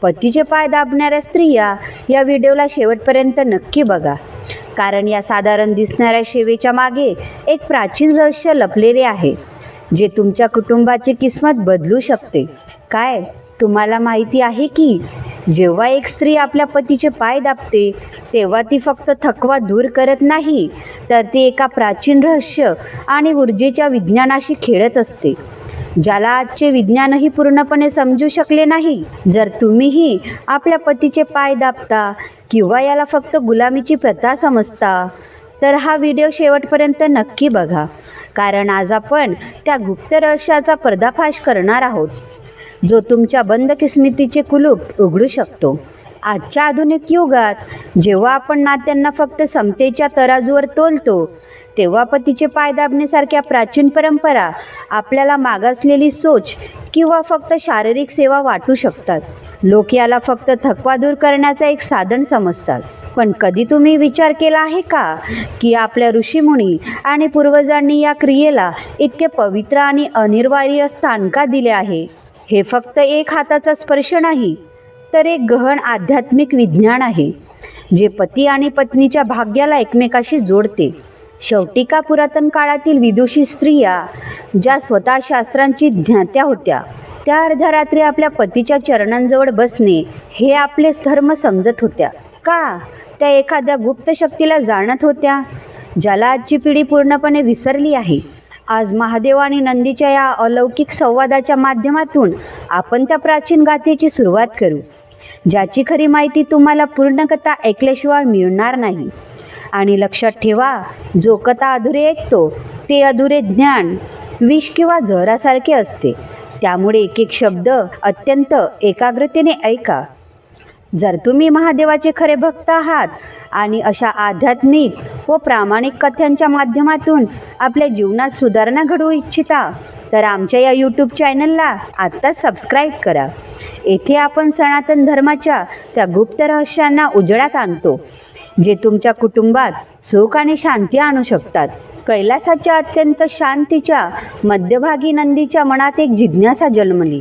पतीचे पाय दाबणाऱ्या स्त्रिया या व्हिडिओला शेवटपर्यंत नक्की बघा, कारण या साधारण दिसणाऱ्या सेवेच्या मागे एक प्राचीन रहस्य लपलेले आहे, जे तुमच्या कुटुंबाची किस्मत बदलू शकते. काय तुम्हाला माहिती आहे की जेव्हा एक स्त्री आपल्या पतीचे पाय दाबते, तेव्हा ती फक्त थकवा दूर करत नाही, तर ती एका प्राचीन रहस्य आणि ऊर्जेच्या विज्ञानाशी खेळत असते, ज्याला आजचे विज्ञानही पूर्णपणे समजू शकले नाही. जर तुम्हीही आपल्या पतीचे पाय दाबता किंवा याला फक्त गुलामीची प्रथा समजता, तर हा व्हिडिओ शेवटपर्यंत नक्की बघा, कारण आज आपण त्या गुप्त रहस्याचा पर्दाफाश करणार आहोत, जो तुमच्या बंद किस्मतीचे कुलूप उघडू शकतो. आजच्या आधुनिक युगात जेव्हा आपण नात्यांना फक्त समतेच्या तराजूवर तोलतो, तेव्हा पतीचे पाय दाबण्यासारख्या प्राचीन परंपरा आपल्याला मागासलेली सोच किंवा फक्त शारीरिक सेवा वाटू शकतात. लोक याला फक्त थकवा दूर करण्याचा एक साधन समजतात. पण कधी तुम्ही विचार केला आहे का की आपल्या ऋषीमुनी आणि पूर्वजांनी या क्रियेला इतके पवित्र आणि अनिवार्य स्थान का दिले आहे? हे फक्त एक हाताचा स्पर्श नाही, तर एक गहन आध्यात्मिक विज्ञान आहे, जे पती आणि पत्नीच्या भाग्याला एकमेकाशी जोडते. शेवटी का पुरातन काळातील विदुषी स्त्रिया, ज्या स्वतः शास्त्रांची ज्ञात्या होत्या, त्या अर्ध्या रात्री आपल्या पतीच्या चरणांजवळ बसणे हे आपले धर्म समजत होत्या? का त्या एखाद्या गुप्त शक्तीला जाणत होत्या, ज्याला आजची पिढी पूर्णपणे विसरली आहे? आज महादेव आणि नंदीच्या या अलौकिक संवादाच्या माध्यमातून आपण त्या प्राचीन गाथेची सुरुवात करू, ज्याची खरी माहिती तुम्हाला पूर्ण कथा ऐकल्याशिवाय मिळणार नाही. आणि लक्षात ठेवा, जो कथा अधुरे ऐकतो ते अधुरे ज्ञान विष किंवा जहरासारखे असते, त्यामुळे एक एक शब्द अत्यंत एकाग्रतेने ऐका. जर तुम्ही महादेवाचे खरे भक्त आहात आणि अशा आध्यात्मिक व प्रामाणिक कथांच्या माध्यमातून आपल्या जीवनात सुधारणा घडवू इच्छिता, तर आमच्या या यूट्यूब चॅनलला आत्ताच सबस्क्राईब करा. येथे आपण सनातन धर्माच्या त्या गुप्त रहस्यांना उजेडात आणतो, जे तुमच्या कुटुंबात सुख आणि शांती आणू शकतात. कैलासाच्या अत्यंत शांतीच्या मध्यभागी नंदीच्या मनात एक जिज्ञासा जन्मली.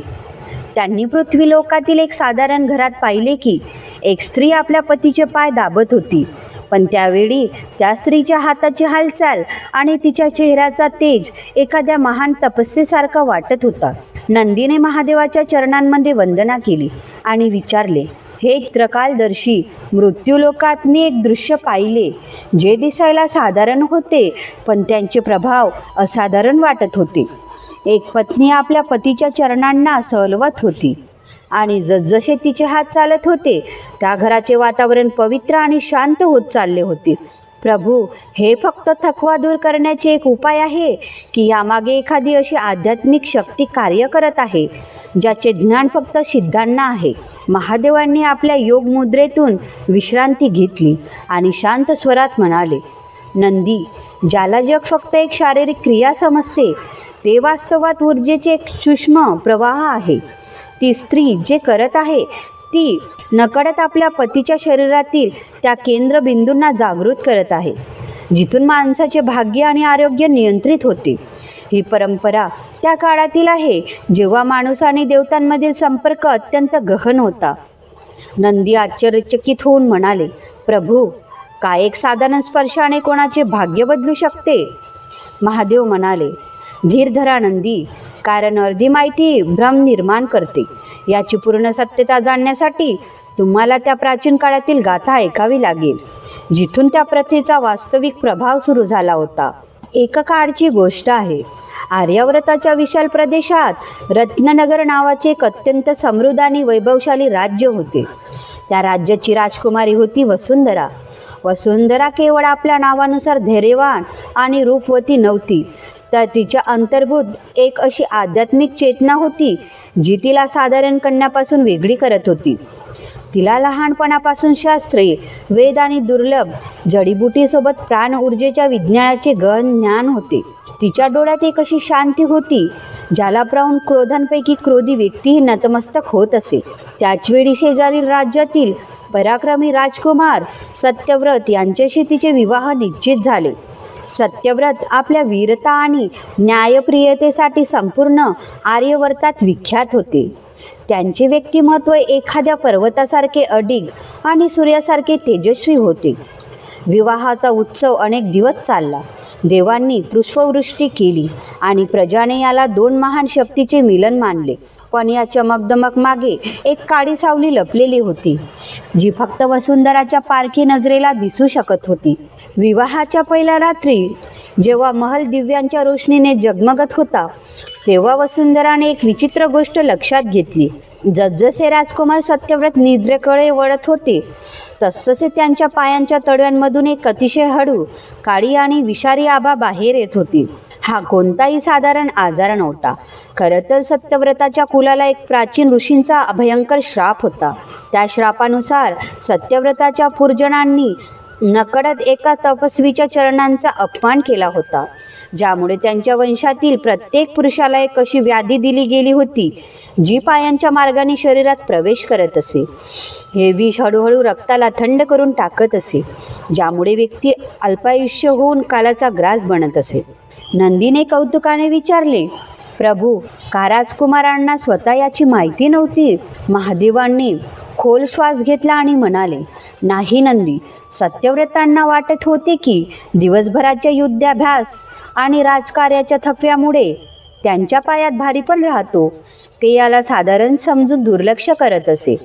त्यांनी पृथ्वीलोकातील एक साधारण घरात पाहिले की एक स्त्री आपल्या पतीचे पाय दाबत होती, पण त्यावेळी त्या स्त्रीच्या हाताची हालचाल आणि तिच्या चेहऱ्याचा तेज एखाद्या महान तपस्येसारखा वाटत होता. नंदीने महादेवाच्या चरणांमध्ये वंदना केली आणि विचारले, हे त्रकालदर्शी, मृत्यूलोकात मी एक दृश्य पाहिले, जे दिसायला साधारण होते, पण त्यांचे प्रभाव असाधारण वाटत होते. एक पत्नी आपल्या पतीच्या चरणांना सहलवत होती, आणि जसजसे तिचे हात चालत होते, त्या घराचे वातावरण पवित्र आणि शांत होत चालले होते. प्रभू, हे फक्त थकवा दूर करण्याचे एक उपाय आहे की यामागे एखादी अशी आध्यात्मिक शक्ती कार्य करत आहे, ज्याचे ज्ञान फक्त सिद्धांना आहे? महादेवांनी आपल्या योग मुद्रेतून विश्रांती घेतली आणि शांत स्वरात म्हणाले, नंदी, ज्याला जग फक्त एक शारीरिक क्रिया समजते, ते वास्तवात ऊर्जेचे एक सूक्ष्म प्रवाह आहे. ती स्त्री जे करत आहे, ती नकळत आपल्या पतीच्या शरीरातील त्या केंद्रबिंदूंना जागृत करत आहे, जिथून माणसाचे भाग्य आणि आरोग्य नियंत्रित होते. ही परंपरा त्या काळातील आहे जेव्हा माणूस आणि देवतांमधील संपर्क अत्यंत गहन होता. नंदी आश्चर्यचकित होऊन म्हणाले, प्रभू, काय एक साधारण स्पर्शाने कोणाचे भाग्य बदलू शकते? महादेव म्हणाले, धीर धरा नंदी, कारण अर्धी माहिती भ्रम निर्माण करते. याची पूर्ण सत्यता जाणण्यासाठी तुम्हाला त्या प्राचीन काळातील गाथा ऐकावी लागेल, जिथून त्या प्रथेचा वास्तविक प्रभाव सुरू झाला होता. एका काळची गोष्ट आहे. आर्यावर्ताच्या विशाल प्रदेशात रत्ननगर नावाचे एक अत्यंत समृद्ध आणि वैभवशाली राज्य होते. त्या राज्याची राजकुमारी होती वसुंधरा. वसुंधरा केवळ आपल्या नावानुसार धैर्यवान आणि रूपवती नव्हती, तर तिच्या अंतर्भूत एक अशी आध्यात्मिक चेतना होती, जी तिला साधारण कन्यापासून वेगळी करत होती. तिला लहानपणापासून शास्त्रे, वेद आणि दुर्लभ जडीबुटीसोबत प्राण ऊर्जेच्या विज्ञानाचे गहन ज्ञान होते. तिच्या डोळ्यात एक अशी शांती होती, ज्याला पाहून क्रोधांपैकी क्रोधी व्यक्तीही नतमस्तक होत असे. त्याचवेळी शेजारील राज्यातील पराक्रमी राजकुमार सत्यव्रत यांच्याशी तिचे विवाह निश्चित झाले. सत्यव्रत आपल्या वीरता आणि न्यायप्रियतेसाठी संपूर्ण आर्यवर्तात विख्यात होते. त्यांचे व्यक्तिमत्व एखाद्या पर्वतासारखे अडिग आणि सूर्यासारखे तेजस्वी होते. विवाहाचा उत्सव अनेक दिवस चालला. देवांनी पुष्पवृष्टी केली आणि प्रजाने याला दोन महान शक्तीचे मिलन मानले. पण या चमकदमक मागे एक काळी सावली लपलेली होती, जी फक्त वसुंधराच्या पारखी नजरेला दिसू शकत होती. विवाहाच्या पहिल्या रात्री जेव्हा महल दिव्यांच्या रोशनीने जगमगत होता, तेव्हा वसुंधराने एक विचित्र गोष्ट लक्षात घेतली. जसजसे राजकुमार सत्यव्रत निद्रेकडे वळत होते, तसतसे त्यांच्या पायांच्या तळव्यांमधून एक अतिशय हळू, काळी आणि विषारी आभा बाहेर येत होती. हा कोणताही साधारण आजार नव्हता. खरं तर सत्यव्रताच्या कुलाला एक प्राचीन ऋषींचा भयंकर श्राप होता. त्या श्रापानुसार सत्यव्रताच्या पूर्वजांनी नकळत एका तपस्वीच्या चरणांचा अपमान केला होता, ज्यामुळे त्यांच्या वंशातील प्रत्येक पुरुषाला एक अशी व्याधी दिली गेली होती, जी पायांच्या मार्गाने शरीरात प्रवेश करत असे. हे विष हळूहळू रक्ताला थंड करून टाकत असे, ज्यामुळे व्यक्ती अल्पायुष्य होऊन कालाचा ग्रास बनत असे. नंदीने कौतुकाने विचारले, प्रभू, का राजकुमारांना स्वतः याची माहिती नव्हती? महादेवांनी खोल श्वास घेतला आणि म्हणाले, नाही नंदी, सत्यव्रतांना वाटत होते की दिवसभराच्या युद्धाभ्यास आणि राजकार्याच्या थकव्यामुळे त्यांच्या पायात भारीपण राहतो. ते याला साधारण समजून दुर्लक्ष करत असे.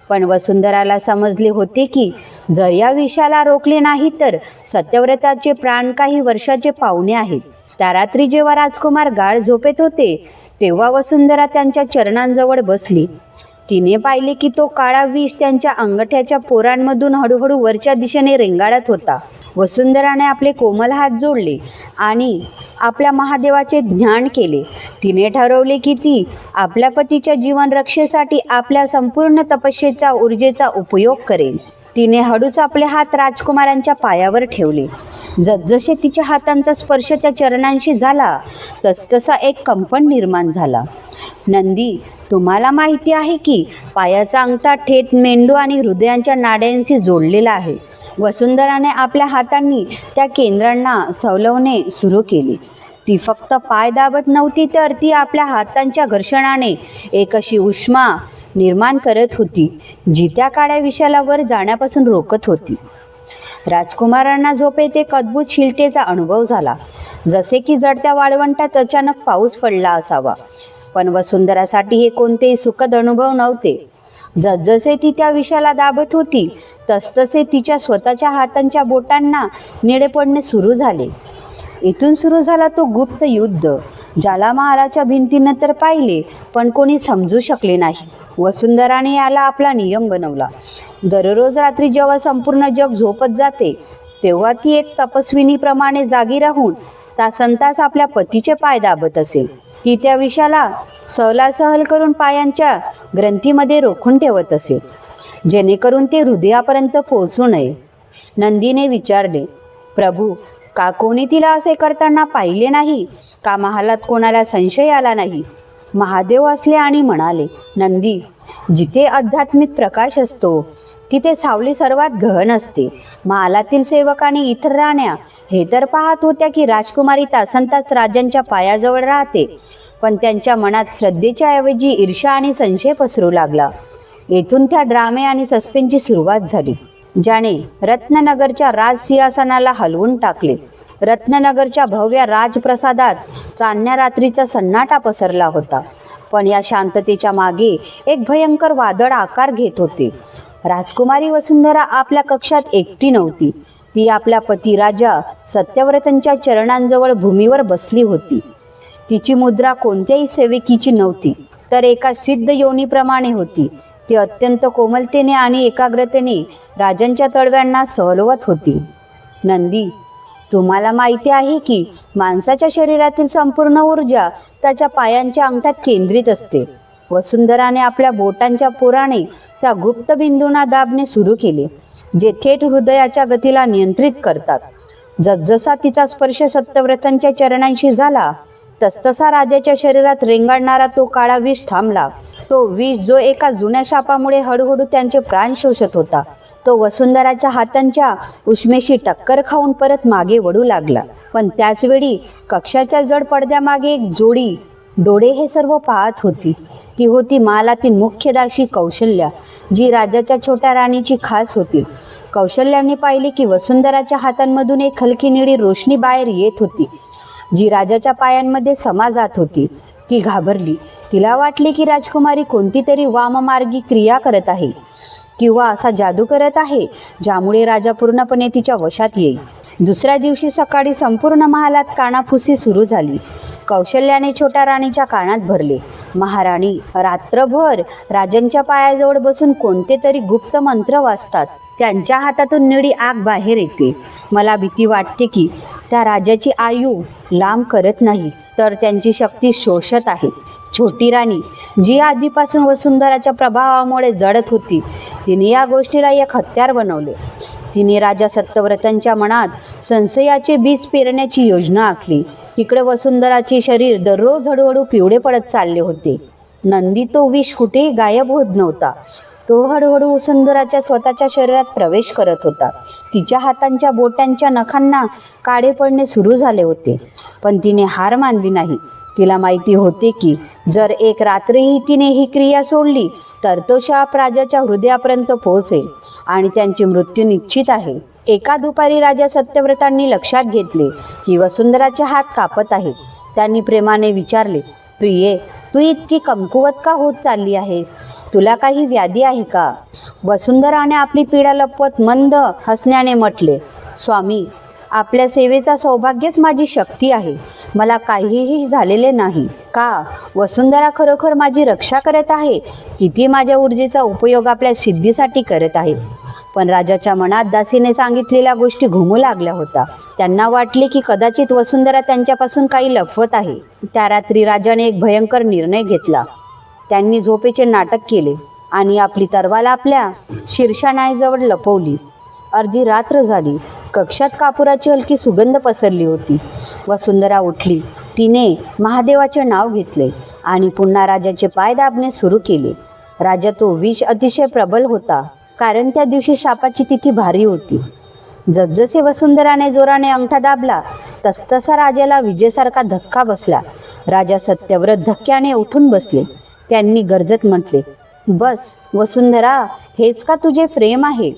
पण वसुंधराला समजले होते की जर या विषाला रोखले नाही तर सत्यव्रताचे प्राण काही वर्षाचे पाहुणे आहेत. त्या रात्री जेव्हा राजकुमार गाढ झोपेत होते, तेव्हा वसुंधरा त्यांच्या चरणांजवळ बसली. तिने पाहिले की तो काळा विष त्यांच्या अंगठ्याच्या पोरांमधून हळूहळू वरच्या दिशेने रेंगाळत होता. वसुंधराने आपले कोमल हात जोडले आणि आपल्या महादेवाचे ध्यान केले. तिने ठरवले की ती आपल्या पतीच्या जीवन रक्षेसाठी आपल्या संपूर्ण तपस्येचा ऊर्जेचा उपयोग करेल. तिने हळूच आपले हात राजकुमारांच्या पायावर ठेवले. जसजसे तिच्या हातांचा स्पर्श त्या चरणांशी झाला, तसतसा एक कंपन निर्माण झाला. नंदी, तुम्हाला माहिती आहे की पायाचा अंगठा थेट मेंदू आणि हृदयांच्या नाड्यांशी जोडलेला आहे. वसुंधराने आपल्या हातांनी त्या केंद्रांना सवलवणे सुरू केले. ती फक्त पाय दाबत नव्हती, तर ती आपल्या हातांच्या घर्षणाने एक अशी उष्मा निर्माण करत होती, जी त्या काळ्या विषाला वर जाण्यापासून रोखत होती. राजकुमारांना झोपेत एक अद्भुत शीलतेचा अनुभव झाला, जसे की जडत्या वाळवंटात अचानक पाऊस पडला असावा. पण वसुंधरासाठी हे कोणतेही सुखद अनुभव नव्हते. जसजसे ती त्या विषाला दाबत होती, तसतसे तिच्या स्वतःच्या हातांच्या बोटांना निळे पडणे सुरू झाले. इथून सुरू झाला तो गुप्त युद्ध, ज्याला महालाच्या भिंतीनं तर पाहिले, पण कोणी समजू शकले नाही. वसुंधराने याला आपला नियम बनवला. दररोज रात्री जेव्हा संपूर्ण जग झोपत जाते, तेव्हा ती एक तपस्विनीप्रमाणे जागी राहून तासनतास आपल्या पतीचे पाय दाबत असेल. ती त्या विषाला सहल करून पायांच्या ग्रंथीमध्ये रोखून ठेवत असे, जेणेकरून ते हृदयापर्यंत पोहोचू नये. नंदीने विचारले, प्रभू, का कोणी तिला असे करताना पाहिले नाही? का महालात कोणाला संशय आला नाही? महादेव असले आणि म्हणाले, नंदी, जिथे आध्यात्मिक प्रकाश असतो तिथे सावली सर्वात गहन असते. महालातील सेवक आणि इतर राण्या हे तर पाहत होत्या की राजकुमारी तासनतास राजांच्या पायाजवळ राहते, पण त्यांच्या मनात श्रद्धेच्या ऐवजी ईर्ष्या आणि संशय पसरू लागला. येथून त्या ड्रामे आणि सस्पेन्सची सुरुवात झाली, ज्याने रत्ननगरच्या राजसिंहासनाला हलवून टाकले. रत्ननगरच्या भव्य राजप्रसादात चांदण्या रात्रीचा सन्नाटा पसरला होता. पण या शांततेच्या मागे एक भयंकर वादळ आकार घेत होते. राजकुमारी वसुंधरा आपल्या कक्षात एकटी नव्हती. ती आपल्या पती राजा सत्यव्रतांच्या चरणांजवळ भूमीवर बसली होती. तिची मुद्रा कोणत्याही सेवकीची नव्हती, तर एका सिद्ध योनीप्रमाणे होती. ती अत्यंत कोमलतेने आणि एकाग्रतेने राजांच्या तळव्यांना सहलवत होती. नंदी, तुम्हाला माहिती आहे की माणसाच्या शरीरातील संपूर्ण ऊर्जा त्याच्या पायांच्या अंगठ्यात केंद्रित असते. वसुंधराने आपल्या बोटांच्या पोराने त्या गुप्त बिंदूंना दाबणे सुरू केले, जे थेट हृदयाच्या गतीला नियंत्रित करतात. जसजसा तिचा स्पर्श सत्यव्रतांच्या चरणांशी झाला, तसतसा राजाच्या शरीरात रेंगाळणारा तो काळा विष थांबला. तो विष जो एका जुन्या शापामुळे हळूहळू त्यांचे प्राण शोषत होता, तो वसुंधराच्या हातांच्या उष्मेशी टक्कर खाऊन परत मागे वळू लागला. पण त्याचवेळी कक्षाच्या जड पडद्यामागे एक जोडी डोळे हे सर्व पाहत होती. ती होती महालातील मुख्य दासी कौशल्या, जी राजाच्या छोट्या राणीची खास होती. कौशल्याने पाहिले की वसुंधराच्या हातांमधून एक हलकी निळी रोशनी बाहेर येत होती, जी राजाच्या पायांमध्ये समा जात होती. ती घाबरली. तिला वाटले की राजकुमारी कोणती तरी वाममार्गी क्रिया करत आहे किंवा असा जादू करत आहे ज्यामुळे राजा पूर्णपणे तिच्या वशात येईल. दुसऱ्या दिवशी सकाळी संपूर्ण महालात कानाफुसी सुरू झाली. कौशल्याने छोट्या राणीच्या कानात भरले. महाराणी रात्रभर राजांच्या पायाजवळ बसून कोणते तरी गुप्त मंत्र वाचतात. त्यांच्या हातातून निळी आग बाहेर येते. मला भीती वाटते की त्या राजाची आयु लांब करत नाही, तर त्यांची शक्ती शोषत आहे. छोटी राणी, जी आधीपासून वसुंधराच्या प्रभावामुळे जळत होती, तिने या गोष्टीला एक हत्यार बनवले. तिने राजा सत्यव्रतांच्या मनात संशयाचे बीज पेरण्याची योजना आखली. तिकडे वसुंधराचे शरीर दररोज हळूहळू पिवळे पडत चालले होते. नंदी तो विष कुठेही गायब होत नव्हता. तो हळूहळू वसुंधराच्या स्वतःच्या शरीरात प्रवेश करत होता. तिच्या हातांच्या बोटांच्या नखांना काळे पडणे सुरू झाले होते, पण तिने हार मानली नाही. तिला माहिती होते की जर एक रात्रीही तिने ही क्रिया सोडली तर तो शाप राजाच्या हृदयापर्यंत पोहोचेल आणि त्यांची मृत्यू निश्चित आहे. एका दुपारी राजा सत्यव्रतांनी लक्षात घेतले की वसुंधराचे हात कापत आहेत. त्यांनी प्रेमाने विचारले, प्रिये, तू इतकी कमकुवत का होत चालली आहेस? तुला काही व्याधी आहे का? वसुंधराने आपली पीडा लपवत मंद हसण्याने म्हटले, स्वामी, आपल्या सेवेचा सौभाग्यच माझी शक्ती आहे. मला काहीही झालेले नाही. का? वसुंधरा खरोखर माझी रक्षा करत आहे की ती माझ्या ऊर्जेचा उपयोग आपल्या सिद्धीसाठी करत आहे? पण राजाच्या मनात दासीने सांगितलेल्या गोष्टी घुमू लागल्या होत्या. त्यांना वाटले की कदाचित वसुंधरा त्यांच्यापासून काही लपवत आहे. त्या रात्री राजाने एक भयंकर निर्णय घेतला. त्यांनी झोपेचे नाटक केले आणि आपली तलवार आपल्या शीर्षानाईजवळ लपवली. अर्धी रात्र झाली. कक्षात कापुराची हलकी सुगंध पसरली होती. वसुंधरा उठली. तिने महादेवाचे नाव घेतले आणि पुन्हा राजाचे पाय दाबणे सुरू केले. राजा तो विष अतिशय प्रबल होता, कारण त्या दिवशी शापाची तिथी भारी होती. जसजसे वसुंधराने जोराने अंगठा दाबला तसतसा राजाला विजेसारखा धक्का बसला. राजा सत्यव्रत धक्क्याने उठून बसले. त्यांनी गरजत म्हटले, बस वसुंधरा, हेच का तुझे प्रेम आहे?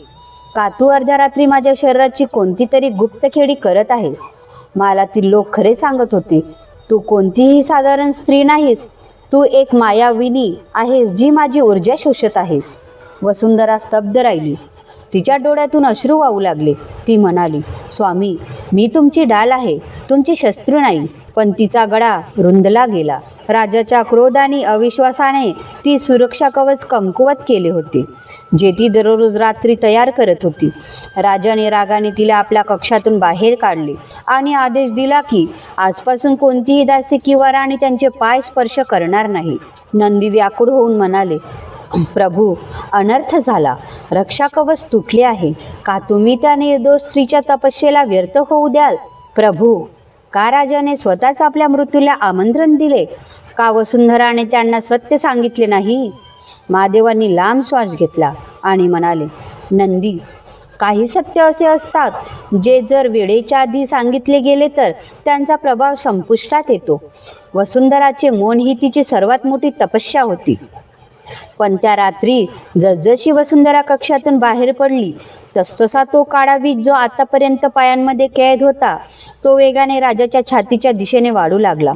का तू अर्ध्या रात्री माझ्या शरीराची कोणती तरी गुप्तखेडी करत आहेस? महालातील लोक खरे सांगत होते. तू कोणतीही साधारण स्त्री नाहीस. तू एक मायाविनी आहेस, जी माझी ऊर्जा शोषत आहेस. वसुंधरा स्तब्ध राहिली. तिच्या डोळ्यातून अश्रू वाहू लागले. ती म्हणाली, स्वामी, मी तुमची डाल आहे, तुमची शस्त्र नाही. पण तिचा गळा रुंदला गेला. राजाच्या क्रोध आणि अविश्वासाने ती सुरक्षा कवच कमकुवत केले होते, जे ती दररोज रात्री तयार करत होती. राजाने रागाने तिला आपल्या कक्षातून बाहेर काढले आणि आदेश दिला की आजपासून कोणतीही दासी किंवा राणी त्यांचे पाय स्पर्श करणार नाही. नंदी व्याकुळ होऊन म्हणाले, प्रभू, अनर्थ झाला. रक्षा कवच तुटले आहे. का तुम्ही त्या निर्दोष स्त्रीच्या तपस्येला व्यर्थ होऊ द्याल? प्रभू, का राजाने स्वतःच आपल्या मृत्यूला आमंत्रण दिले? का वसुंधराने त्यांना सत्य सांगितले नाही? महादेवांनी लांब श्वास घेतला आणि म्हणाले, नंदी, काही सत्य असे असतात जे जर वेळेच्या आधी सांगितले गेले तर त्यांचा प्रभाव संपुष्टात येतो. वसुंधराचे मौन ही तिची सर्वात मोठी तपस्या होती. पण त्या रात्री जसजशी वसुंधरा कक्षातून बाहेर पडली तसतसा तो काळा वीज, जो आतापर्यंत पायांमध्ये कैद होता, तो वेगाने राजाच्या छातीच्या दिशेने वाढू लागला.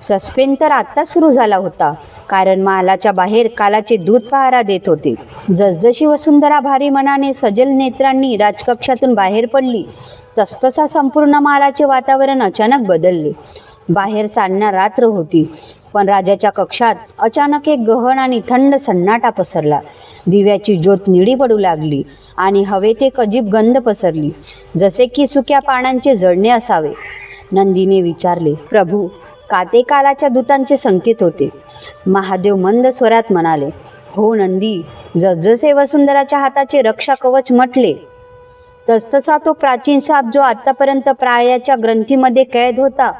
सस्पेन्स तर आत्ता सुरू झाला होता, कारण महालाच्या बाहेर कालाचे दूत पहारा देत होते. जसजशी वसुंधरा भारी मनाने सजल नेत्रांनी राजकक्षातून बाहेर पडली तसतसा संपूर्ण महालाचे वातावरण अचानक बदलले. बाहेर चांदण्या रात्र होती, पण राजाच्या कक्षात अचानक एक गहन आणि थंड सन्नाटा पसरला. दिव्याची ज्योत निळी पडू लागली आणि हवेत एक अजीब गंध पसरली, जसे की सुक्या पानांचे जळणे असावे. नंदीने विचारले, प्रभू, का ते कालाच्या दूतांचे संकेत होते? महादेव मंद स्वरात म्हणाले, हो नंदी, जसजसे वसुंधराच्या हाताचे रक्षा कवच म्हटले तसतसा तो प्राचीन साप, जो आतापर्यंत प्रायाच्या ग्रंथीमध्ये कैद होता,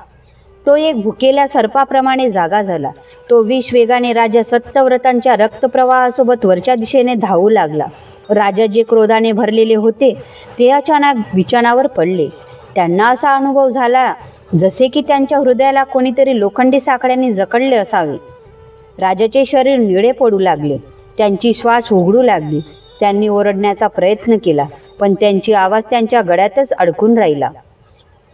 तो एक भुकेल्या सर्पाप्रमाणे जागा झाला. तो विष वेगाने राजा सत्यव्रतांच्या रक्तप्रवाहासोबत वरच्या दिशेने धावू लागला. राजा, जे क्रोधाने भरलेले होते, ते अचानक बिछाणावर पडले. त्यांना असा अनुभव झाला जसे की त्यांच्या हृदयाला कोणीतरी लोखंडी साकड्यांनी जखडले असावे. राजाचे शरीर निळे पडू लागले, त्यांची श्वास उघडू लागली. त्यांनी ओरडण्याचा प्रयत्न केला, पण त्यांची आवाज त्यांच्या गळ्यातच अडकून राहिला.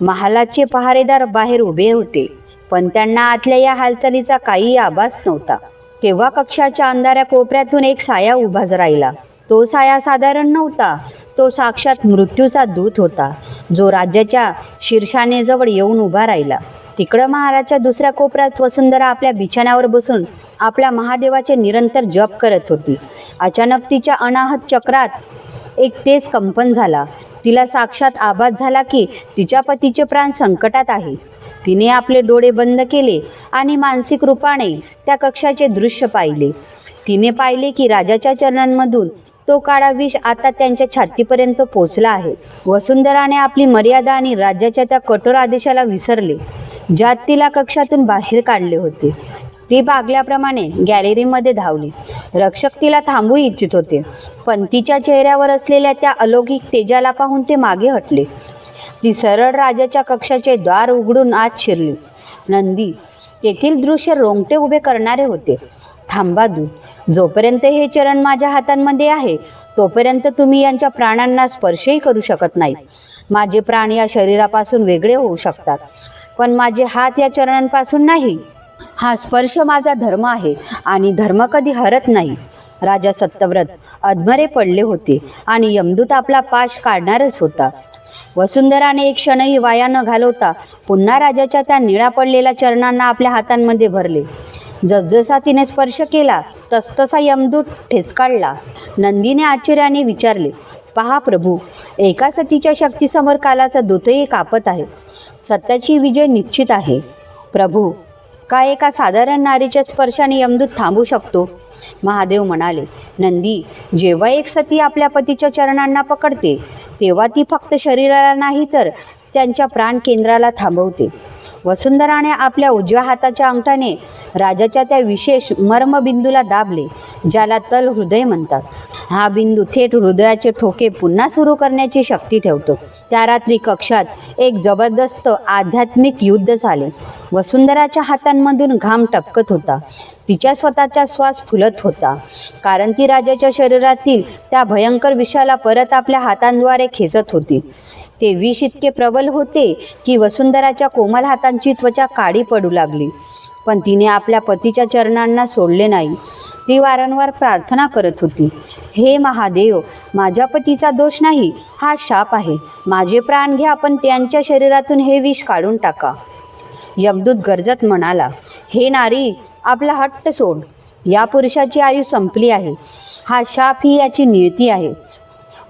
महालाचे पहारेदार बाहेर उभे होते, पण त्यांना आतल्या या हालचालीचा काही आभास नव्हता. तेव्हा कक्षाच्या अंधाऱ्या कोपऱ्यातून एक साया उभा राहिला. तो साया साधारण नव्हता, तो साक्षात मृत्यूचा दूत होता, जो राज्याच्या शीर्षानेजवळ येऊन उभा राहिला. तिकडं महालाच्या दुसऱ्या कोपऱ्यात वसुंधरा आपल्या बिछाण्यावर बसून आपल्या महादेवाचे निरंतर जप करत होती. अचानक तिच्या अनाहत चक्रात एक तेज कंपन झाला. तिला साक्षात आभास झाला की तिच्या पतीचे प्राण संकटात आहे. तिने आपले डोळे बंद केले आणि मानसिक रूपाने त्या कक्षाचे दृश्य पाहिले. तिने पाहिले की राजाच्या चरणांमधून तो काळा विष आता त्यांच्या छातीपर्यंत पोचला आहे. वसुंधराने आपली मर्यादा आणि राज्याच्या त्या कठोर आदेशाला विसरले, ज्यात तिला कक्षातून बाहेर काढले होते. ती भागल्याप्रमाणे गॅलरीमध्ये धावली. रक्षक तिला थांबवू इच्छित होते, पण तिच्या चेहऱ्यावर असलेल्या त्या अलौकिक तेजाला पाहून ते मागे हटले. ती सरळ राजाच्या कक्षाचे द्वार उघडून आत शिरली. नंदी, तेथील दृश्य रोंगटे उभे करणारे होते. थांबा दूत, जोपर्यंत हे चरण माझ्या हातांमध्ये आहे तोपर्यंत तुम्ही यांच्या प्राणांना स्पर्शही करू शकत नाही. माझे प्राण या शरीरापासून वेगळे होऊ शकतात, पण माझे हात या चरणांपासून नाही. हा स्पर्श माझा धर्म आहे आणि धर्म कधी हरत नाही. राजा सत्यव्रत अधमरे पडले होते आणि यमदूत आपला पाश काढणारच होता. वसुंधराने एक क्षणही वाया न घालवता पुन्हा राजाच्या त्या निळा पडलेल्या चरणांना आपल्या हातांमध्ये भरले. जसजसा तिने स्पर्श केला तसतसा यमदूत ठेचकाळला. नंदीने आश्चर्याने विचारले, पहा प्रभू, एका सतीच्या शक्तीसमोर कालाचा दूतही कापत आहे. सत्याची विजय निश्चित आहे. प्रभू, का एका साधारण नारीच्या स्पर्शाने यमदूत थांबू शकतो? महादेव म्हणाले, नंदी, जेव्हा एक सती आपल्या पतीच्या चरणांना पकडते तेव्हा ती फक्त शरीराला नाही तर त्यांच्या प्राण केंद्राला थांबवते. वसुंधराने आपल्या उजव्या हाताच्या अंगठाने राजाच्या त्या विशेष मर्मबिंदूला दाबले, ज्याला तल हृदय म्हणतात. हा बिंदू थेट हृदयाचे ठोके पुन्हा सुरू करण्याची शक्ती ठेवतो. त्या रात्री कक्षात एक जबरदस्त आध्यात्मिक युद्ध झाले. वसुंधराच्या हातांमधून घाम टपकत होता. तिच्या स्वतःचा श्वास फुलत होता, कारण ती राजाच्या शरीरातील त्या भयंकर विषाला परत आपल्या हातांद्वारे खेचत होती. ते विष इतके प्रबल होते की वसुंधराच्या कोमल हातांची त्वचा काळी पडू लागली, पण तिने आपल्या पतीच्या चरणांना सोडले नाही. ती वारंवार प्रार्थना करत होती, हे महादेव, माझ्या पतीचा दोष नाही, हा शाप आहे. माझे प्राण घ्या, पण त्यांच्या शरीरातून हे विष काढून टाका. यमदूत गरजत म्हणाला, हे नारी, आपला हट्ट सोड. या पुरुषाची आयु संपली आहे. हा शाप ही याची नियती आहे.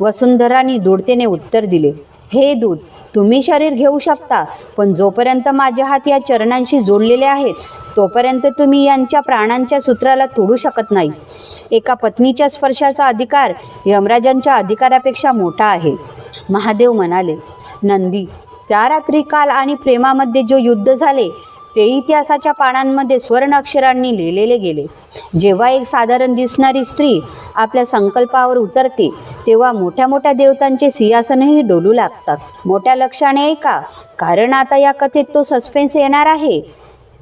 वसुंधराने दृढतेने उत्तर दिले, हे दूत, तुम्ही शरीर घेऊ शकता, पण जोपर्यंत माझे हात या चरणांशी जोडलेले आहेत तोपर्यंत तुम्ही यांच्या प्राणांच्या सूत्राला तोडू शकत नाही. एका पत्नीच्या स्पर्शाचा अधिकार यमराजांच्या अधिकारापेक्षा मोठा आहे. महादेव म्हणाले, नंदी, त्या रात्री काल आणि प्रेमामध्ये जो युद्ध झाले ते इतिहासाच्या पानांमध्ये स्वर्ण अक्षरांनी लिहिलेले गेले. जेव्हा एक साधारण दिसणारी स्त्री आपल्या संकल्पावर उतरते तेव्हा मोठ्या मोठ्या देवतांचे सिंहासनही डोलू लागतात. मोठ्या लक्षाने ऐका, कारण आता या कथेत तो सस्पेन्स येणार आहे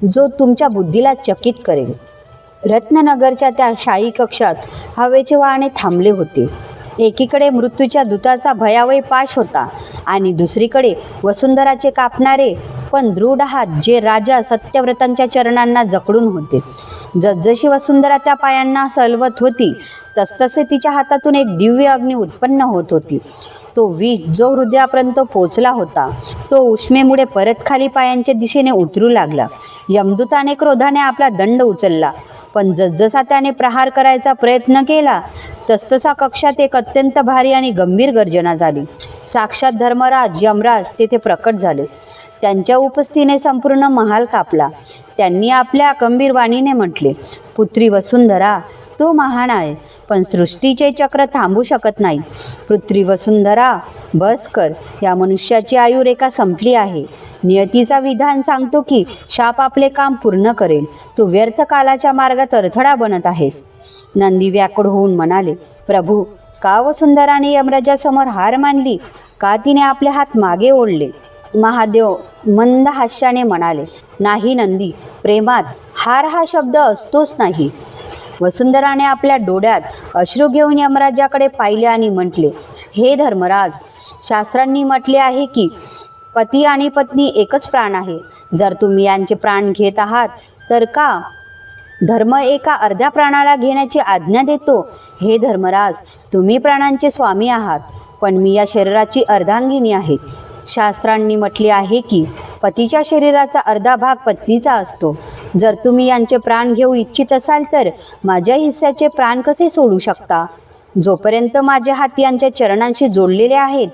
जो तुमच्या बुद्धीला चकित करेल. रत्ननगरच्या त्या शाही कक्षात हवेचे वाहने थांबले होते. एकीकडे मृत्यूच्या दूताचा भयावह पाश होता आणि दुसरीकडे वसुंधराचे कापणारे पण दृढ हात, जे राजा सत्यव्रतांच्या चरणांना जकडून होते. जसजशी वसुंधरा त्या पायांना सलवत होती तसतसे तिच्या हातातून एक दिव्य अग्नी उत्पन्न होत होती. तो विष जो हृदयापर्यंत पोचला होता तो उष्मेमुळे परत खाली पायांच्या दिशेने उतरू लागला. यमदूताने क्रोधाने आपला दंड उचलला, पण जसजसा त्याने प्रहार करायचा प्रयत्न केला तसतसा कक्षात एक अत्यंत भारी आणि गंभीर गर्जना झाली. साक्षात धर्मराज यमराज तेथे प्रकट झाले. त्यांच्या उपस्थितीने संपूर्ण महाल कापला. त्यांनी आपल्या गंभीर वाणीने म्हटले, पुत्री वसुंधरा, तो महान आहे, पण सृष्टीचे चक्र थांबू शकत नाही. पुत्री वसुंधरा, बस कर. या मनुष्याची आयुरेखा संपली आहे. नियतीचा विधान सांगतो की शाप आपले काम पूर्ण करेल. तू व्यर्थ कालाच्या मार्गात अडथळा बनत आहेस. नंदी व्याकुळ होऊन म्हणाले, प्रभू, का वसुंधराने यमराजासमोर हार मानली? का तिने आपले हात मागे ओढले? महादेव मंद हास्याने म्हणाले, नाही नंदी, प्रेमात हार हा शब्द असतोच नाही. वसुंधराने आपल्या डोळ्यात अश्रू घेऊन यमराजाकडे पाहिले आणि म्हटले, हे धर्मराज, शास्त्रांनी म्हटले आहे की पती आणि पत्नी एकच प्राण आहे. जर तुम्ही यांचे प्राण घेत आहात तर का? धर्म एका अर्ध्या प्राणाला घेण्याची आज्ञा देतो. हे धर्मराज, तुम्ही प्राणांचे स्वामी आहात, पण मी या शरीराची अर्धांगिनी आहे. शास्त्रांनी म्हटले आहे की पतीच्या शरीराचा अर्धा भाग पत्नीचा असतो. जर तुम्ही यांचे प्राण घेऊ इच्छित असाल तर माझ्या हिस्स्याचे प्राण कसे सोडू शकता? जोपर्यंत माझे हात यांच्या चरणांशी जोडलेले आहेत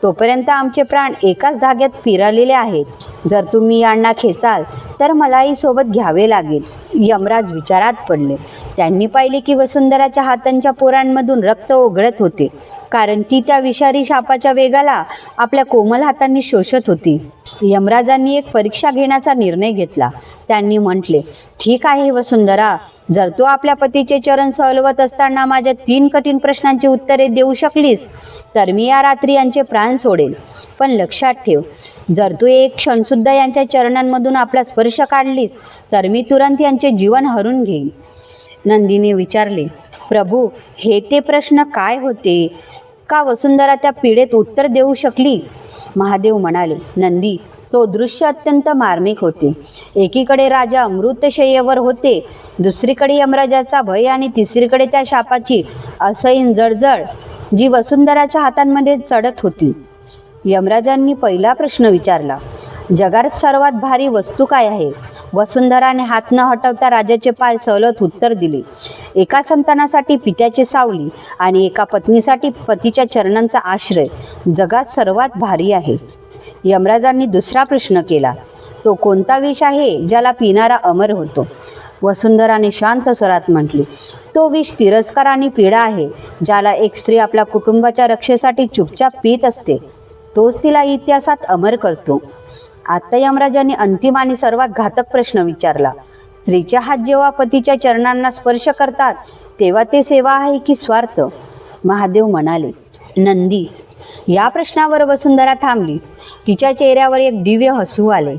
तोपर्यंत आमचे प्राण एकाच धाग्यात पिरालेले आहेत. जर तुम्ही यांना खेचाल तर मलाही सोबत घ्यावे लागेल. यमराज विचारात पडले. त्यांनी पाहिले की वसुंधराच्या हातांच्या पोरांमधून रक्त ओघळत होते, कारण ती त्या विषारी शापाच्या वेगाला आपल्या कोमल हातांनी शोषत होती. यमराजांनी एक परीक्षा घेण्याचा निर्णय घेतला. त्यांनी म्हटले, ठीक आहे वसुंधरा, जर तू आपल्या पतीचे चरण सलवत असताना माझ्या 3 कठीण प्रश्नांची उत्तरे देऊ शकलीस तर मी या रात्री यांचे प्राण सोडेल. पण लक्षात ठेव, जर तू एक क्षणसुद्धा यांच्या चरणांमधून आपला स्पर्श काढलीस तर मी तुरंत यांचे जीवन हरून घेईन. नंदीने विचारले, प्रभू, हे ते प्रश्न काय होते? का वसुंधरा त्या पीडेत उत्तर देऊ शकली? महादेव म्हणाले, नंदी, तो दृश्य अत्यंत मार्मिक होते. एकीकडे राजा अमृतशय्येवर होते, दुसरीकडे यमराजाचा भय आणि तिसरीकडे त्या शापाची असह्य जळजळ जी वसुंधराच्या हातांमध्ये चढत होती. यमराजांनी पहिला प्रश्न विचारला, जगात सर्वात भारी वस्तू काय आहे? वसुंधराने हात न हटवता राजाचे पाय सवलत उत्तर दिले, एका संतानासाठी पित्याची सावली आणि एका पत्नीसाठी पतीच्या चरणांचा आश्रय जगात सर्वात भारी आहे. यमराजांनी दुसरा प्रश्न केला, तो कोणता विष आहे ज्याला पिणारा अमर होतो? वसुंधराने शांत स्वरात म्हटले, तो विष तिरस्कार आणि पीडा आहे, ज्याला एक स्त्री आपल्या कुटुंबाच्या रक्षेसाठी चुपचाप पीत असते. तोच तिला इतिहासात अमर करतो. आता यमराजांनी अंतिम आणि सर्वात घातक प्रश्न विचारला, स्त्रीचे हात जेव्हा पतीच्या चरणांना स्पर्श करतात तेव्हा ते सेवा आहे की स्वार्थ? महादेव म्हणाले, नंदी, या प्रश्नावर वसुंधरा थांबली. तिच्या चेहऱ्यावर एक दिव्य हसू आले.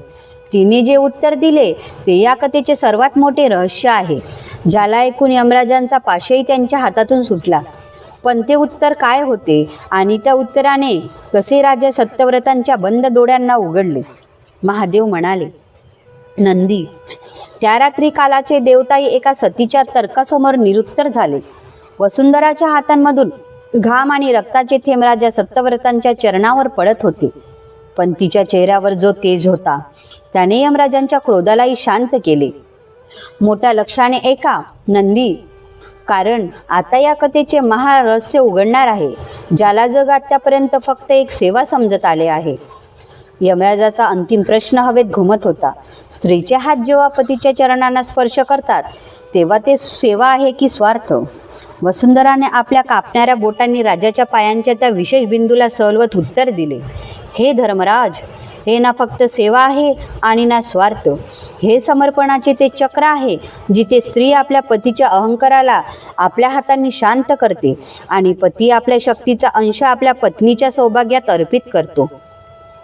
तिने जे उत्तर दिले ते या कथेचे सर्वात मोठे रहस्य आहे, ज्याला ऐकून यमराजांचा पाशही त्यांच्या हातातून सुटला. पण ते उत्तर काय होते आणि त्या उत्तराने कसे राजा सत्यव्रतांच्या बंद डोळ्यांना उघडले? महादेव म्हणाले, नंदी, त्या रात्री कालाचे देवताई एका सतीच्या तर्कासमोर निरुत्तर झाले. वसुंधराच्या हातांमधून घाम आणि रक्ताचे थेंब राजा सत्यव्रतांच्या चरणावर पडत होते, पण तिच्या चेहऱ्यावर जो तेज होता त्याने यमराजांच्या क्रोधालाही शांत केले. मोठ्या लक्षाने ऐका नंदी, कारण आता या कथेचे महारहस्य उघडणार आहे, ज्याला जग आत्तापर्यंत फक्त एक सेवा समजत आले आहे. यमराजाचा अंतिम प्रश्न हवेत घुमत होता. स्त्रीचे हात जेव्हा पतीच्या चरणांना स्पर्श करतात तेव्हा ते सेवा आहे की स्वार्थ? वसुंधराने आपल्या कापणाऱ्या बोटांनी राजाच्या पायांच्या त्या विशेष बिंदूला सलवत उत्तर दिले, हे धर्मराज, हे ना फक्त सेवा आहे आणि ना स्वार्थ. हे समर्पणाचे ते चक्र आहे जिथे स्त्री आपल्या पतीच्या अहंकाराला आपल्या हातांनी शांत करते आणि पती आपल्या शक्तीचा अंश आपल्या पत्नीच्या सौभाग्यात अर्पित करतो.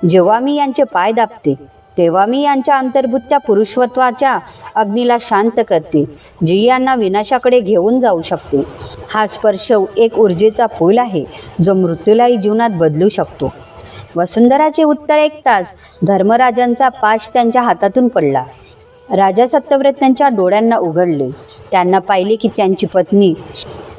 जेव्हा मी यांचे पाय दाबते तेव्हा मी यांच्या अंतर्भूत त्या पुरुषत्वाच्या अग्नीला शांत करते, जी यांना विनाशाकडे घेऊन जाऊ शकते. हा स्पर्श एक ऊर्जेचा पूल आहे जो मृत्यूलाही जीवनात बदलू शकतो. वसुंधराचे उत्तर ऐकताच धर्मराजांचा पाश त्यांच्या हातातून पडला. राजा सत्यव्रत त्यांच्या डोळ्यांना उघडले. त्यांना पाहिले की त्यांची पत्नी,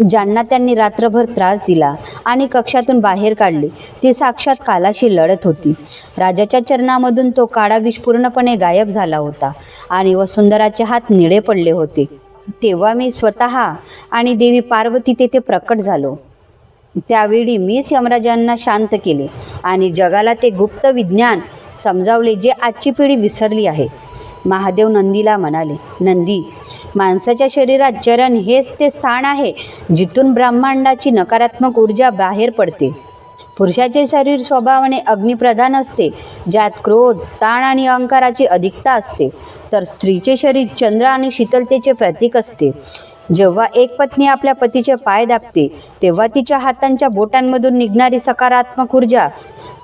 ज्यांना त्यांनी रात्रभर त्रास दिला आणि कक्षातून बाहेर काढले, ती साक्षात कालाशी लढत होती. राजाच्या चरणामधून तो काळा विष पूर्णपणे गायब झाला होता आणि वसुंधराचे हात निळे पडले होते. तेव्हा मी स्वतः आणि देवी पार्वती तेथे प्रकट झालो. त्यावेळी मीच यमराजांना शांत केले आणि जगाला ते गुप्त विज्ञान समजावले जे आजची पिढी विसरली आहे. महादेव नंदीला म्हणाले, नंदी, माणसाच्या शरीरात चरण हेच ते स्थान आहे जिथून ब्रह्मांडाची नकारात्मक ऊर्जा बाहेर पडते. पुरुषाचे शरीर स्वभावाने अग्निप्रधान असते, ज्यात क्रोध, ताण आणि अहंकाराची अधिकता असते, तर स्त्रीचे शरीर चंद्र आणि शीतलतेचे प्रतीक असते. जेव्हा एक पत्नी आपल्या पतीचे पाय दाबते तेव्हा तिच्या हातांच्या बोटांमधून निघणारी सकारात्मक ऊर्जा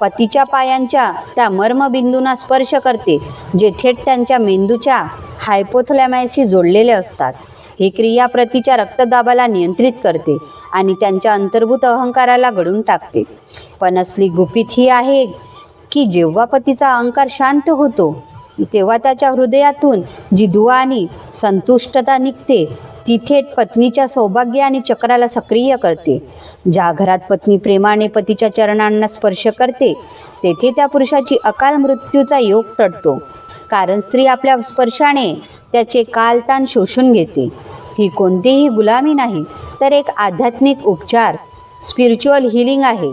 पतीच्या पायांच्या त्या मर्मबिंदूंना स्पर्श करते, जे थेट त्यांच्या मेंदूच्या हायपोथॅलॅमसशी जोडलेले असतात. ही क्रिया पतीच्या रक्तदाबाला नियंत्रित करते आणि त्यांच्या अंतर्भूत अहंकाराला घडवून टाकते. पण असली गुपित ही आहे की जेव्हा पतीचा अहंकार शांत होतो तेव्हा त्याच्या हृदयातून जी दुआ आणि संतुष्टता निघते ती थेट पत्नीच्या सौभाग्य आणि चक्राला सक्रिय करते. ज्या घरात पत्नी प्रेमाने पतीच्या चरणांना स्पर्श करते तेथे त्या पुरुषाची अकाल मृत्यूचा योग टळतो, कारण स्त्री आपल्या स्पर्शाने त्याचे कालतान शोषून घेते. ही कोणतीही गुलामी नाही, तर एक आध्यात्मिक उपचार, स्पिरिच्युअल हिलिंग आहे.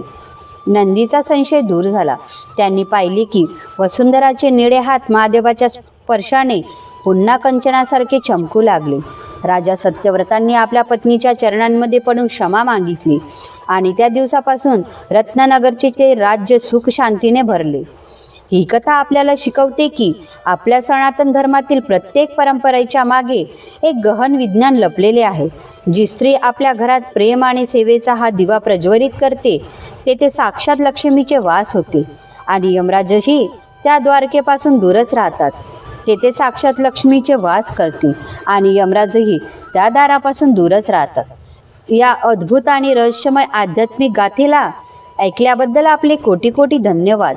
नंदीचा संशय दूर झाला. त्यांनी पाहिले की वसुंधराचे निळे हात महादेवाच्या स्पर्शाने पुन्हा कंचनासारखे चमकू लागले. राजा सत्यव्रतांनी आपल्या पत्नीच्या चरणांमध्ये पडून क्षमा मागितली आणि त्या दिवसापासून रत्ननगरचे ते राज्य सुख शांतीने भरले. ही कथा आपल्याला शिकवते की आपल्या सनातन धर्मातील प्रत्येक परंपरेच्या मागे एक गहन विज्ञान लपलेले आहे. जी स्त्री आपल्या घरात प्रेम आणि सेवेचा हा दिवा प्रज्वलित करते तेथे साक्षात लक्ष्मीचे वास होते आणि यमराजही त्या द्वारकेपासून दूरच राहतात. तेथे साक्षात लक्ष्मीचे वास करते आणि यमराजही त्या दारापासून दूरच राहतात. या अद्भुत आणि रहस्यमय आध्यात्मिक गाथेला ऐकल्याबद्दल आपले कोटी कोटी धन्यवाद.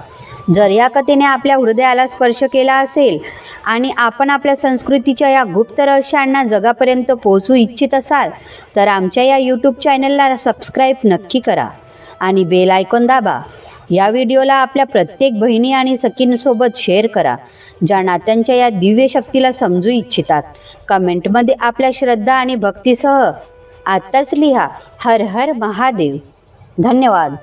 जर या कथेने आपल्या हृदयाला स्पर्श केला असेल आणि आपण आपल्या संस्कृतीच्या या गुप्त रहस्यांना जगापर्यंत पोहोचू इच्छित असाल तर आमच्या या यूट्यूब चॅनलला सबस्क्राईब नक्की करा आणि बेल आयकॉन दाबा. या व्हिडिओला आपल्या प्रत्येक बहिणी आणि सखींसोबत शेअर करा ज्या नात्यांच्या या दिव्य शक्तीला समजू इच्छितात. कमेंटमध्ये आपल्या श्रद्धा आणि भक्तीसह आत्ताच लिहा हर हर महादेव. धन्यवाद.